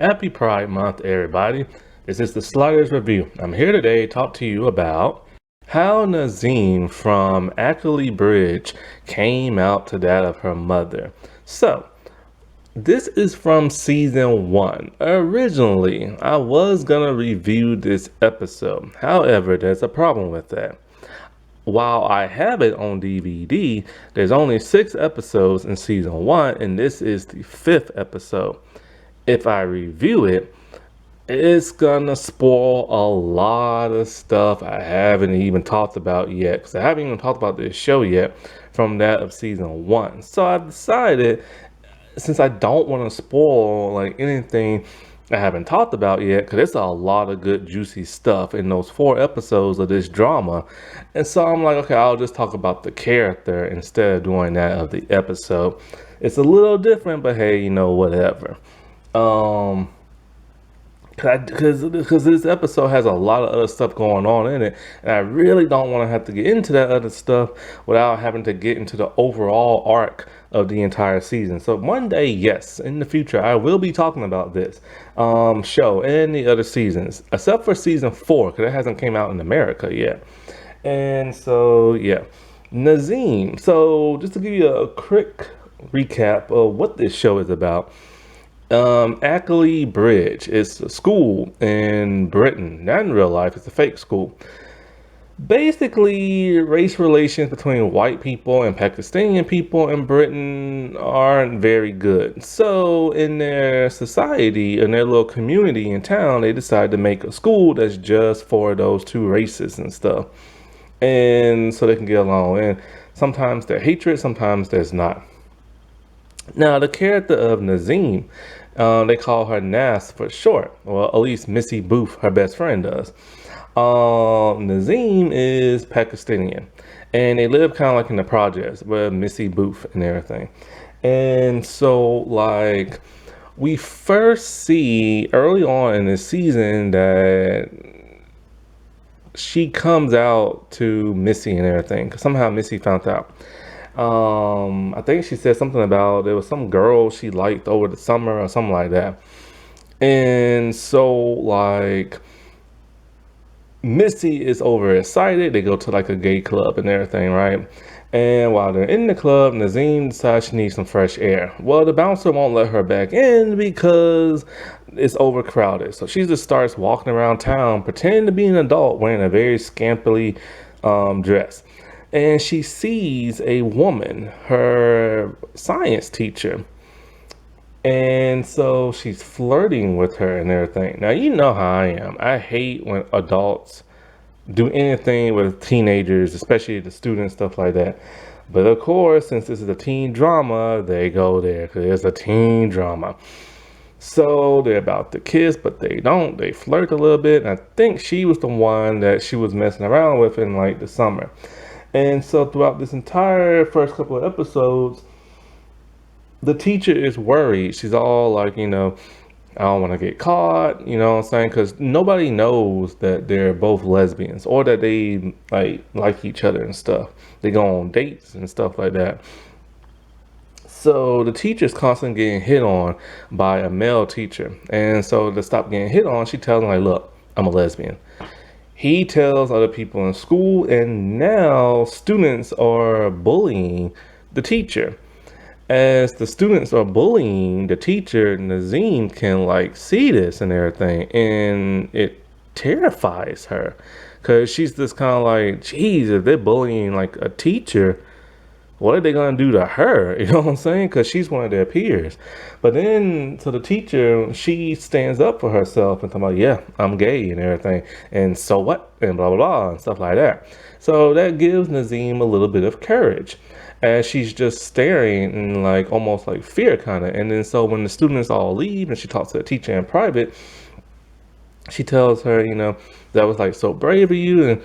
Happy Pride Month, everybody. This is the Sliders Review. I'm here today to talk to you about how Nasreen from Ackley Bridge came out to that of her mother. So, this is from season 1. Originally, I was gonna review this episode. However, there's a problem with that. While I have it on DVD, there's only 6 episodes in season 1, and this is the 5th episode. If I review it, it's gonna spoil a lot of stuff I haven't even talked about yet, because I haven't even talked about this show yet from that of season 1. So I've decided, since I don't want to spoil like anything I haven't talked about yet, because there's a lot of good juicy stuff in those 4 episodes of this drama, and so I'm like, okay, I'll just talk about the character instead of doing that of the episode. It's a little different, but hey, whatever. Because this episode has a lot of other stuff going on in it, and I really don't want to have to get into that other stuff without having to get into the overall arc of the entire season. So one day, yes, in the future, I will be talking about this show and the other seasons, except for season 4, because it hasn't came out in America yet. And so, yeah, Nazim. So just to give you a quick recap of what this show is about. Ackley Bridge is a school in Britain. Not in real life, it's a fake school. Basically, race relations between white people and Pakistani people in Britain aren't very good. So in their society, in their little community in town, they decide to make a school that's just for those two races and stuff. And so they can get along. And sometimes there's hatred, sometimes there's not. Now, the character of Nazim, they call her Nas for short, or at least Missy Booth, her best friend, does. Nazim is Pakistani, and they live kind of like in the projects with Missy Booth and everything. And so, like, we first see early on in the season that she comes out to Missy and everything, because somehow Missy found out. I think she said something about there was some girl she liked over the summer or something like that. And so, like, Missy is overexcited. They go to like a gay club and everything, right? And while they're in the club, Nazim decides she needs some fresh air. Well, the bouncer won't let her back in because it's overcrowded. So she just starts walking around town, pretending to be an adult, wearing a very scampily dress. And she sees a woman, her science teacher. And so she's flirting with her and everything. Now, you know how I am. I hate when adults do anything with teenagers, especially the students, stuff like that. But of course, since this is a teen drama, they go there because it's a teen drama. So they're about to kiss, but they don't. They flirt a little bit. And I think she was the one that she was messing around with in like the summer. And so throughout this entire first couple of episodes, the teacher is worried. She's all like, I don't want to get caught, you know what I'm saying? Because nobody knows that they're both lesbians or that they like each other and stuff. They go on dates and stuff like that. So the teacher's constantly getting hit on by a male teacher. And so to stop getting hit on, she tells him like, look, I'm a lesbian. He tells other people in school, and now students are bullying the teacher. As the students are bullying the teacher, Nazim can like see this and everything, and it terrifies her because she's just kind of like, geez, if they're bullying like a teacher, what are they gonna do to her? You know what I'm saying? Because she's one of their peers. But then, so the teacher, she stands up for herself and talking about, yeah, I'm gay and everything, and so what, and blah blah blah and stuff like that. So that gives Nazim a little bit of courage, as she's just staring in like almost like fear kind of. And then so when the students all leave and she talks to the teacher in private, she tells her, that was like so brave of you, and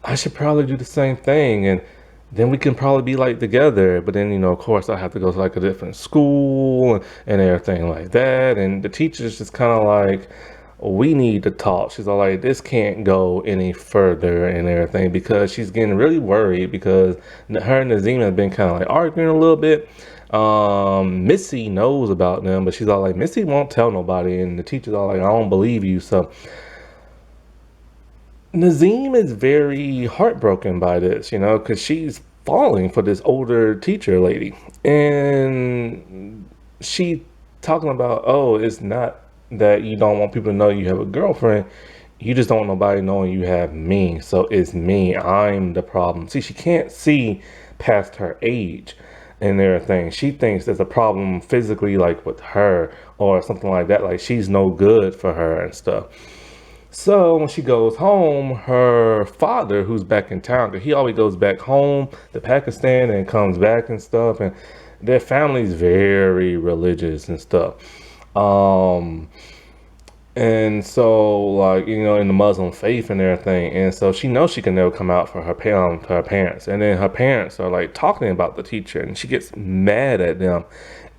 I should probably do the same thing, and then we can probably be like together. But then, of course, I have to go to like a different school and everything like that. And the teacher's just kind of like, we need to talk. She's all like, this can't go any further and everything, because she's getting really worried because her and Nazim have been kind of like arguing a little bit. Missy knows about them, but she's all like, Missy won't tell nobody, and the teacher's all like, I don't believe you. So Nazim is very heartbroken by this, because she's falling for this older teacher lady. And she talking about, oh, it's not that you don't want people to know you have a girlfriend. You just don't want nobody knowing you have me. So it's me. I'm the problem. See, she can't see past her age and everything. She thinks there's a problem physically, like with her or something like that. Like she's no good for her and stuff. So when she goes home, her father, who's back in town, 'cause he always goes back home to Pakistan and comes back and stuff, and their family's very religious and stuff. Um, and so, like, in the Muslim faith and everything. And so she knows she can never come out for her parents. And then her parents are like talking about the teacher, and she gets mad at them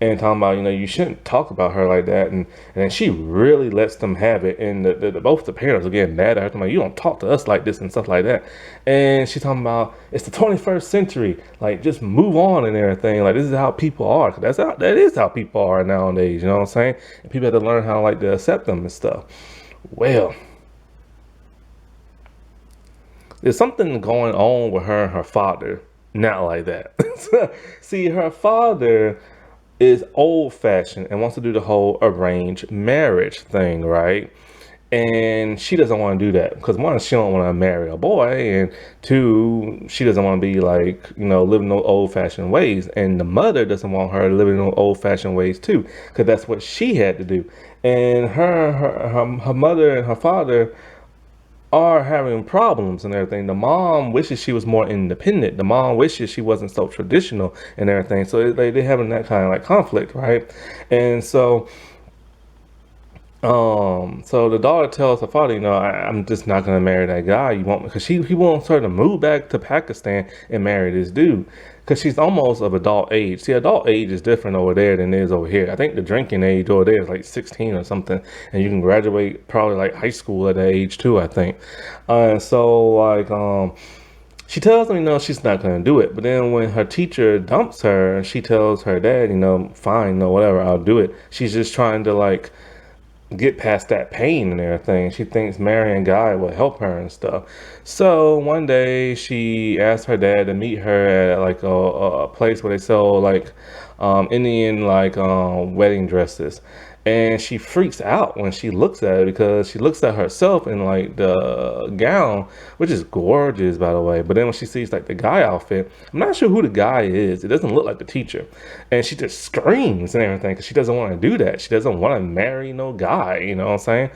and talking about, you shouldn't talk about her like that. And then she really lets them have it. And both the parents are getting mad at her, talking about, you don't talk to us like this and stuff like that. And she's talking about, it's the 21st century. Like, just move on and everything. Like, this is how people are. 'Cause that is how people are nowadays. You know what I'm saying? And people have to learn how, like, to accept them and stuff. Well, there's something going on with her and her father. Not like that. See, her father is old fashioned and wants to do the whole arranged marriage thing, right? And she doesn't want to do that because one, she don't want to marry a boy, and two, she doesn't want to be like, living those old fashioned ways. And the mother doesn't want her living those old fashioned ways too, because that's what she had to do. And her mother and her father are having problems and everything. The mom wishes she was more independent. The mom wishes she wasn't so traditional and everything. So they're having that kind of like conflict, right? And so the daughter tells her father, I'm just not gonna marry that guy. You want me? Because he wants her to move back to Pakistan and marry this dude. Because she's almost of adult age. See, adult age is different over there than it is over here. I think the drinking age over there is like 16 or something, and you can graduate probably like high school at that age too, I think. So like she tells him, she's not gonna do it. But then when her teacher dumps her, she tells her dad, fine, no, whatever, I'll do it. She's just trying to like get past that pain and everything. She thinks marrying a guy will help her and stuff. So one day she asked her dad to meet her at like a place where they sell like Indian like wedding dresses. And she freaks out when she looks at it because she looks at herself in like the gown, which is gorgeous, by the way. But then when she sees like the guy outfit, I'm not sure who the guy is. It doesn't look like the teacher. And she just screams and everything because she doesn't want to do that. She doesn't want to marry no guy, you know what I'm saying?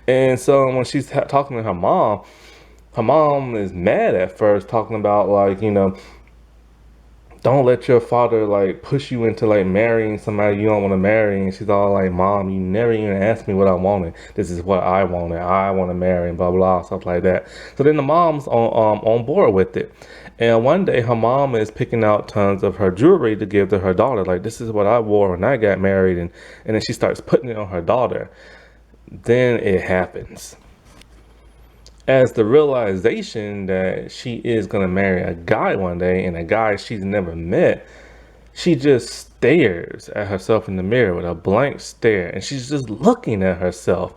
And so when she's talking to her mom is mad at first, talking about like, don't let your father like push you into like marrying somebody you don't want to marry. And she's all like, Mom, you never even asked me what I wanted. This is what I wanted. I want to marry and blah blah stuff like that. So then the mom's on board with it. And one day her mom is picking out tons of her jewelry to give to her daughter. Like, this is what I wore when I got married. And then she starts putting it on her daughter. Then it happens. As the realization that she is going to marry a guy one day, and a guy she's never met, she just stares at herself in the mirror with a blank stare, and she's just looking at herself.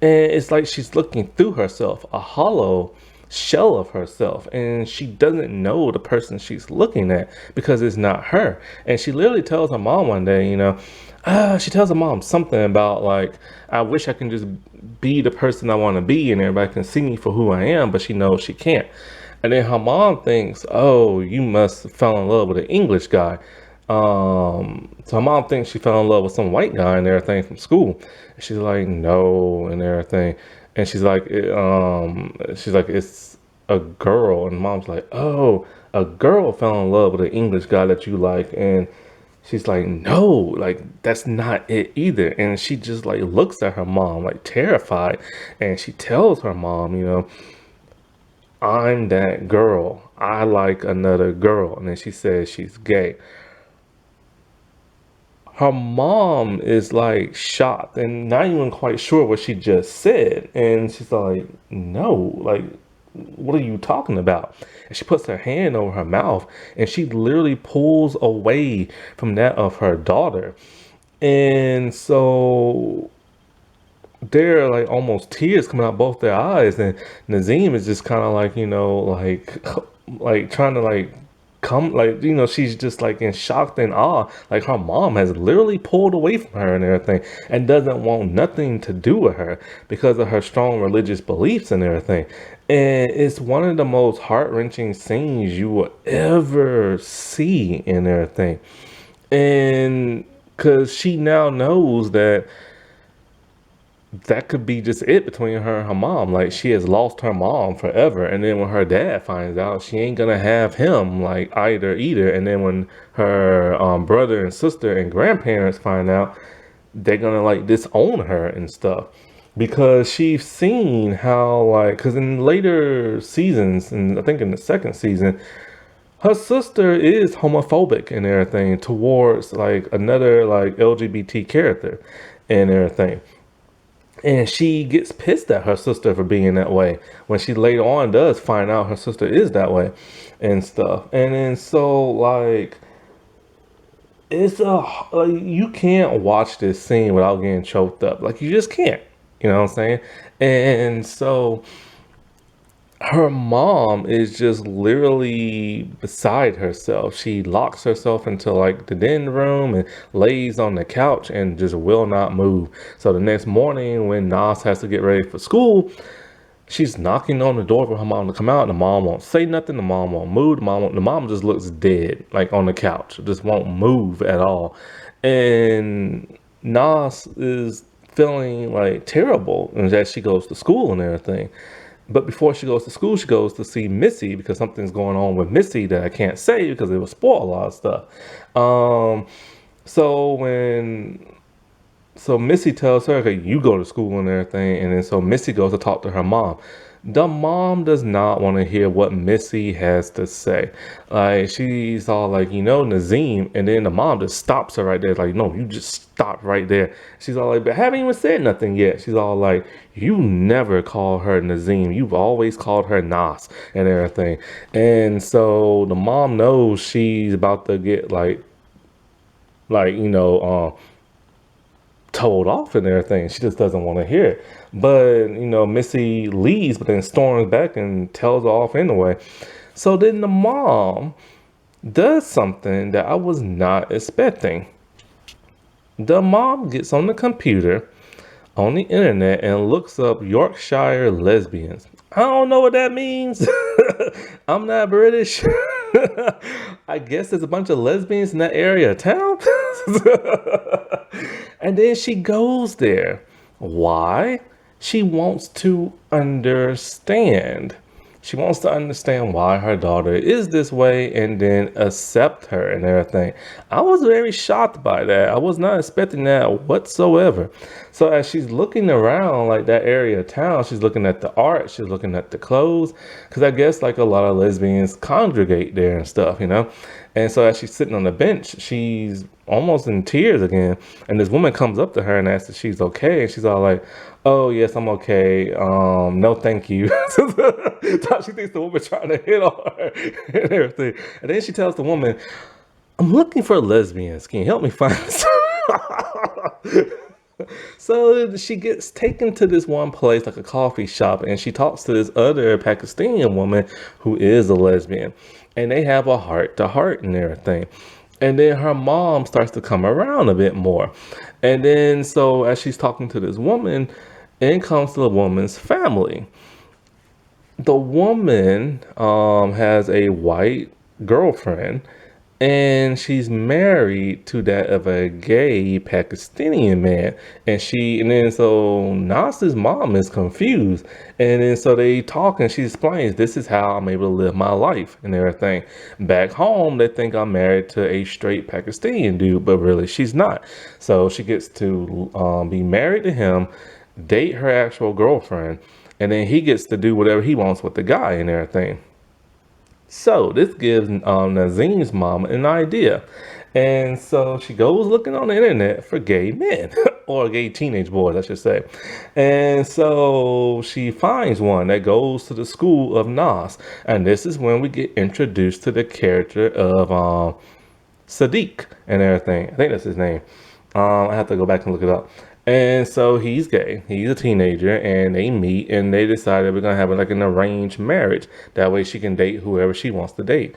And it's like she's looking through herself, a hollow shell of herself, and she doesn't know the person she's looking at because it's not her. And she literally tells her mom one day, she tells her mom something about like, I wish I can just be the person I want to be and everybody can see me for who I am, but she knows she can't. And then her mom thinks, oh, you must have fell in love with an English guy. So her mom thinks she fell in love with some white guy and everything from school. And she's like, no, and everything. And she's like, it's a girl. And mom's like, oh, a girl fell in love with an English guy that you like. And she's like, no, like, that's not it either. And she just like looks at her mom like terrified. And she tells her mom, I'm that girl. I like another girl. And then she says she's gay. Her mom is like shocked and not even quite sure what she just said. And she's like, no, like, what are you talking about? And she puts her hand over her mouth and she literally pulls away from that of her daughter. And so there are like almost tears coming out both their eyes, and Nazim is just kind of like, like trying to like come, like, she's just like in shock and awe, like her mom has literally pulled away from her and everything, and doesn't want nothing to do with her because of her strong religious beliefs and everything. And it's one of the most heart-wrenching scenes you will ever see and everything. And because she now knows that that could be just it between her and her mom. Like, she has lost her mom forever. And then when her dad finds out, she ain't gonna have him like either. And then when her brother and sister and grandparents find out, they're gonna like disown her and stuff. Because she's seen how, like, because in later seasons, and I think in the second season, her sister is homophobic and everything towards like another like LGBT character and everything. And she gets pissed at her sister for being that way when she later on does find out her sister is that way and stuff. And then so like it's like you can't watch this scene without getting choked up. Like, you just can't. You know what I'm saying? And so her mom is just literally beside herself. She locks herself into like the den room and lays on the couch and just will not move. So the next morning when Nas has to get ready for school, she's knocking on the door for her mom to come out. The mom won't say nothing. The mom won't move. The mom just looks dead, like on the couch, just won't move at all. And Nas is feeling like terrible, and that she goes to school and everything. But before she goes to school, she goes to see Missy because something's going on with Missy that I can't say because it will spoil a lot of stuff. Um, so when so Missy tells her, okay, you go to school and everything. And then so Missy goes to talk to her mom. The mom does not want to hear what Missy has to say. Like, she's all like, Nazim. And then the mom just stops her right there. Like, no, you just stop right there. She's all like, but I haven't even said nothing yet. She's all like, you never call her Nazim. You've always called her Nas and everything. And so the mom knows she's about to get told off and everything. She just doesn't want to hear it. But, Missy leaves, but then storms back and tells her off anyway. So then the mom does something that I was not expecting. The mom gets on the computer, on the internet, and looks up Yorkshire lesbians. I don't know what that means. I'm not British. I guess there's a bunch of lesbians in that area of town. And then she goes there. Why? She wants to understand. She wants to understand why her daughter is this way and then accept her and everything. I was very shocked by that. I was not expecting that whatsoever. So as she's looking around like that area of town, she's looking at the art, she's looking at the clothes, because I guess like a lot of lesbians congregate there and stuff, And so as she's sitting on the bench, she's almost in tears again. And this woman comes up to her and asks if she's okay. And she's all like, oh, yes, I'm okay. No, thank you. She thinks the woman trying to hit on her and everything. And then she tells the woman, I'm looking for lesbians. Can you help me find some? So she gets taken to this one place, like a coffee shop, and she talks to this other Pakistani woman who is a lesbian. And they have a heart to heart and everything. And then her mom starts to come around a bit more. And then so as she's talking to this woman, in comes the woman's family. The woman has a white girlfriend, and she's married to that of a gay Pakistani man. And then so Nas's mom is confused. And then so they talk and she explains, this is how I'm able to live my life and everything. Back home, they think I'm married to a straight Pakistani dude, but really she's not. So she gets to be married to him, date her actual girlfriend, and then he gets to do whatever he wants with the guy and everything. So this gives Nazim's mom an idea. And so she goes looking on the internet for gay men, or gay teenage boys, I should say. And so she finds one that goes to the school of Nas. And this is when we get introduced to the character of Sadiq and everything. I think that's his name. I have to go back and look it up. And so he's gay. He's a teenager, and they meet, and they decided we're gonna have like an arranged marriage. That way, she can date whoever she wants to date.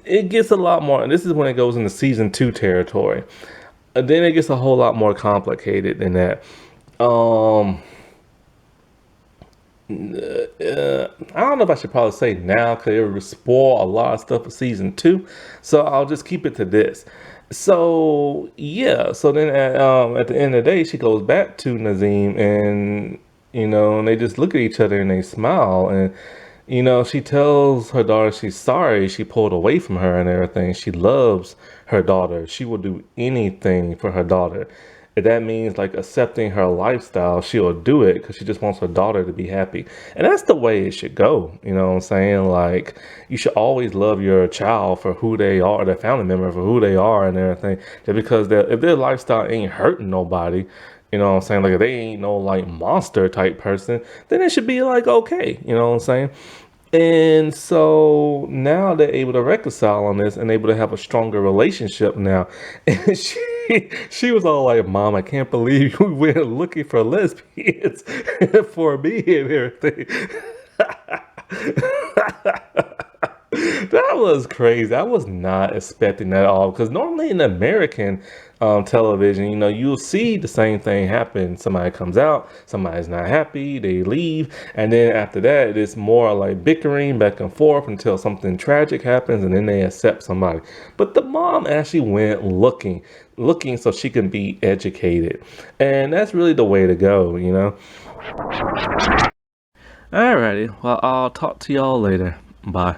It gets a lot more, and this is when it goes into season 2 territory. Then it gets a whole lot more complicated than that. Um, I don't know if I should probably say now because it would spoil a lot of stuff for season 2. So I'll just keep it to this. So yeah, so then at the end of the day, she goes back to Nazim, and and they just look at each other and they smile, and she tells her daughter she's sorry she pulled away from her and everything. She loves her daughter. She will do anything for her daughter. If that means like accepting her lifestyle, she'll do it because she just wants her daughter to be happy. And that's the way it should go. You know what I'm saying? Like, you should always love your child for who they are, their family member for who they are and everything. Just because if their lifestyle ain't hurting nobody, you know what I'm saying? Like, if they ain't no like monster type person, then it should be like, okay. You know what I'm saying? And so now they're able to reconcile on this and able to have a stronger relationship now. And she was all like, "Mom, I can't believe you went looking for lesbians for me and everything." That was crazy. I was not expecting that at all because normally in American television, you'll see the same thing happen. Somebody comes out, somebody's not happy, they leave, and then after that, it's more like bickering back and forth until something tragic happens, and then they accept somebody. But the mom actually went looking so she can be educated, and that's really the way to go. Alrighty, well, I'll talk to y'all later. Bye.